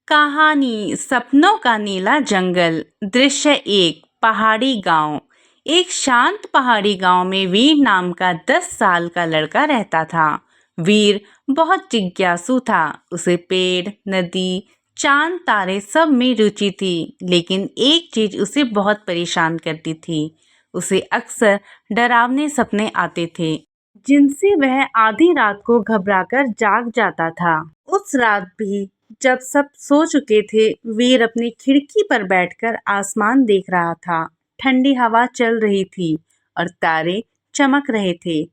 कहानी सपनों का नीला जंगल। दृश्य एक, पहाड़ी गांव। एक शांत पहाड़ी गांव में वीर नाम का 10 साल का लड़का रहता था। वीर बहुत जिज्ञासु था। उसे पेड़, नदी, चांद, तारे सब में रुचि थी, लेकिन एक चीज उसे बहुत परेशान करती थी। उसे अक्सर डरावने सपने आते थे, जिनसे वह आधी रात को घबराकर जाग जाता था। उस रात भी जब सब सो चुके थे, वीर अपनी खिड़की पर बैठकर आसमान देख रहा था। ठंडी हवा चल रही थी और तारे चमक रहे थे।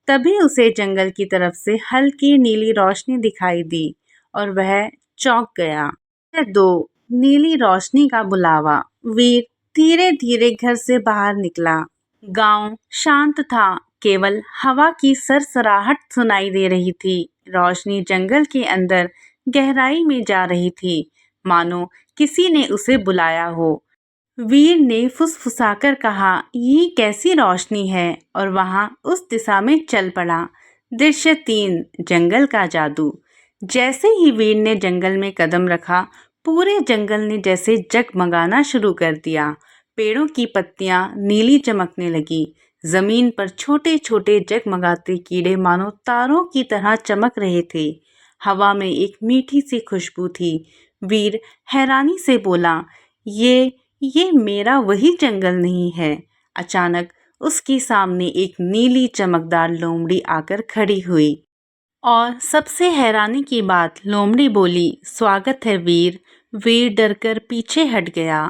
तभी उसे जंगल की तरफ से हल्की नीली रोशनी दिखाई दी और वह चौंक गया। यह दो, नीली रोशनी का बुलावा। वीर धीरे धीरे घर से बाहर निकला। गांव शांत था, केवल हवा की सरसराहट सुनाई दे रही थी। रोशनी जंगल के अंदर गहराई में जा रही थी, मानो किसी ने उसे बुलाया हो। वीर ने फुसफुसाकर कहा, ये कैसी रोशनी है, और वहां उस दिशा में चल पड़ा। दृश्य 3, जंगल का जादू। जैसे ही वीर ने जंगल में कदम रखा, पूरे जंगल ने जैसे जगमगाना शुरू कर दिया। पेड़ों की पत्तियां नीली चमकने लगी। जमीन पर छोटे छोटे जगमगाते कीड़े मानो तारों की तरह चमक रहे थे। हवा में एक मीठी सी खुशबू थी। वीर हैरानी से बोला, ये मेरा वही जंगल नहीं है। अचानक उसके सामने एक नीली चमकदार लोमड़ी आकर खड़ी हुई। और सबसे हैरानी की बात, लोमड़ी बोली, स्वागत है वीर। वीर डरकर पीछे हट गया।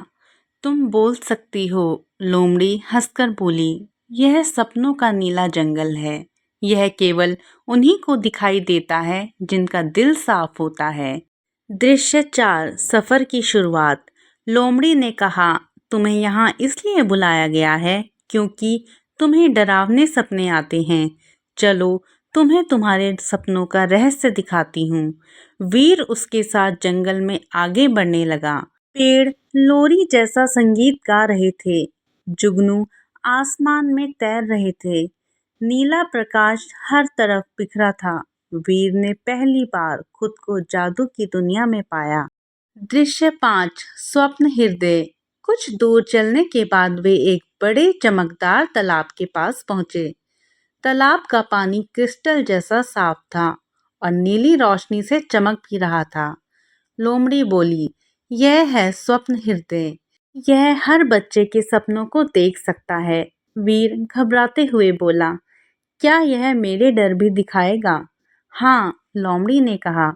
तुम बोल सकती हो, लोमड़ी हंसकर बोली। यह सपनों का नीला जंगल है। यह केवल उन्हीं को दिखाई देता है जिनका दिल साफ होता है। दृश्य 4, सफर की शुरुआत। लोमड़ी ने कहा, तुम्हें यहाँ इसलिए बुलाया गया है क्योंकि तुम्हें डरावने सपने आते हैं। चलो, तुम्हें तुम्हारे सपनों का रहस्य दिखाती हूँ। वीर उसके साथ जंगल में आगे बढ़ने लगा। पेड़ लोरी जैसा संगीत गा रहे थे। जुगनू आसमान में तैर रहे थे। नीला प्रकाश हर तरफ बिखरा था। वीर ने पहली बार खुद को जादू की दुनिया में पाया। दृश्य 5, स्वप्न हृदय। कुछ दूर चलने के बाद वे एक बड़े चमकदार तालाब के पास पहुंचे। तालाब का पानी क्रिस्टल जैसा साफ था और नीली रोशनी से चमक भी रहा था। लोमड़ी बोली, यह है स्वप्न हृदय। यह हर बच्चे के सपनों को देख सकता है। वीर घबराते हुए बोला, क्या यह मेरे डर भी दिखाएगा? हाँ, लोमड़ी ने कहा,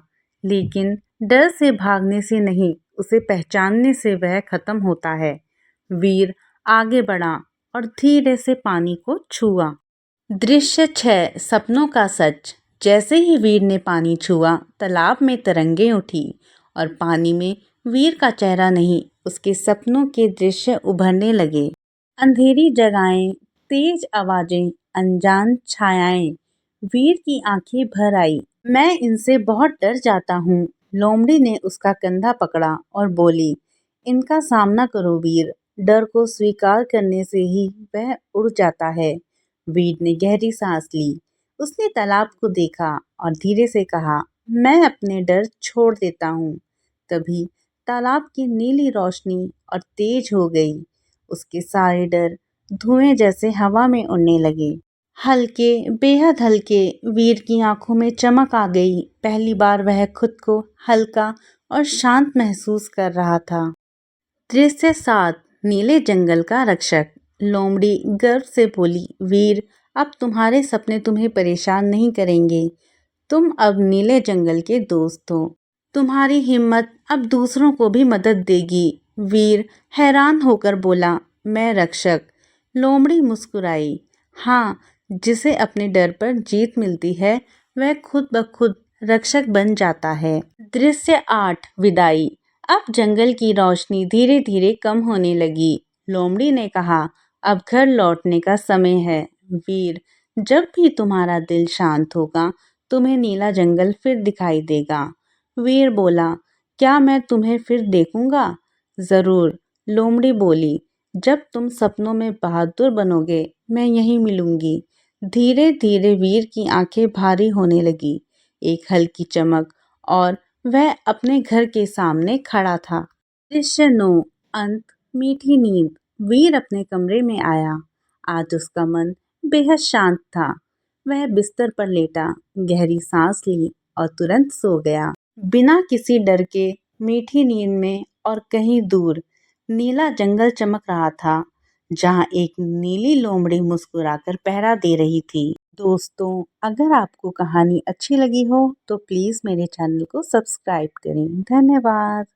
लेकिन डर से भागने से नहीं, उसे पहचानने से वह खत्म होता है। वीर आगे बढ़ा और धीरे से पानी को छुआ। दृश्य 6, सपनों का सच। जैसे ही वीर ने पानी छुआ, तालाब में तरंगें उठी और पानी में वीर का चेहरा नहीं, उसके सपनों के दृश्य उभरने लगे। अंधेरी जगहें, तेज आवाजें, अनजान छायाएं। वीर की आंखें भर आई। मैं इनसे बहुत डर जाता हूँ। लोमड़ी ने उसका कंधा पकड़ा और बोली, इनका सामना करो वीर। डर को स्वीकार करने से ही वह उड़ जाता है। वीर ने गहरी सांस ली। उसने तालाब को देखा और धीरे से कहा, मैं अपने डर छोड़ देता हूँ। तभी तालाब की नीली रोशनी और तेज हो गई। उसके सारे डर धुएं जैसे हवा में उड़ने लगे। हल्के, बेहद हल्के। वीर की आंखों में चमक आ गई। पहली बार वह खुद को हल्का और शांत महसूस कर रहा था। दृश्य 7, नीले जंगल का रक्षक। लोमड़ी गर्व से बोली, वीर, अब तुम्हारे सपने तुम्हें परेशान नहीं करेंगे। तुम अब नीले जंगल के दोस्त हो। तुम्हारी हिम्मत अब दूसरों को भी मदद देगी। वीर हैरान होकर बोला, मैं रक्षक? लोमड़ी मुस्कुराई, हाँ, जिसे अपने डर पर जीत मिलती है, वह खुद ब खुद रक्षक बन जाता है। दृश्य 8, विदाई। अब जंगल की रोशनी धीरे धीरे कम होने लगी। लोमड़ी ने कहा, अब घर लौटने का समय है। वीर, जब भी तुम्हारा दिल शांत होगा, तुम्हें नीला जंगल फिर दिखाई देगा। वीर बोला, क्या मैं तुम्हें फिर देखूंगा? जरूर, लोमड़ी बोली, जब तुम सपनों में बहादुर बनोगे, मैं यहीं मिलूंगी। धीरे धीरे वीर की आंखें भारी होने लगी। एक हल्की चमक और वह अपने घर के सामने खड़ा था। दृश्य 9 अंत मीठी नींद। वीर अपने कमरे में आया। आज उसका मन बेहद शांत था। वह बिस्तर पर लेटा, गहरी सांस ली और तुरंत सो गया। बिना किसी डर के मीठी नींद में और कहीं दूर नीला जंगल चमक रहा था, जहाँ एक नीली लोमड़ी मुस्कुराकर पहरा दे रही थी। दोस्तों, अगर आपको कहानी अच्छी लगी हो तो प्लीज़ मेरे चैनल को सब्सक्राइब करें। धन्यवाद।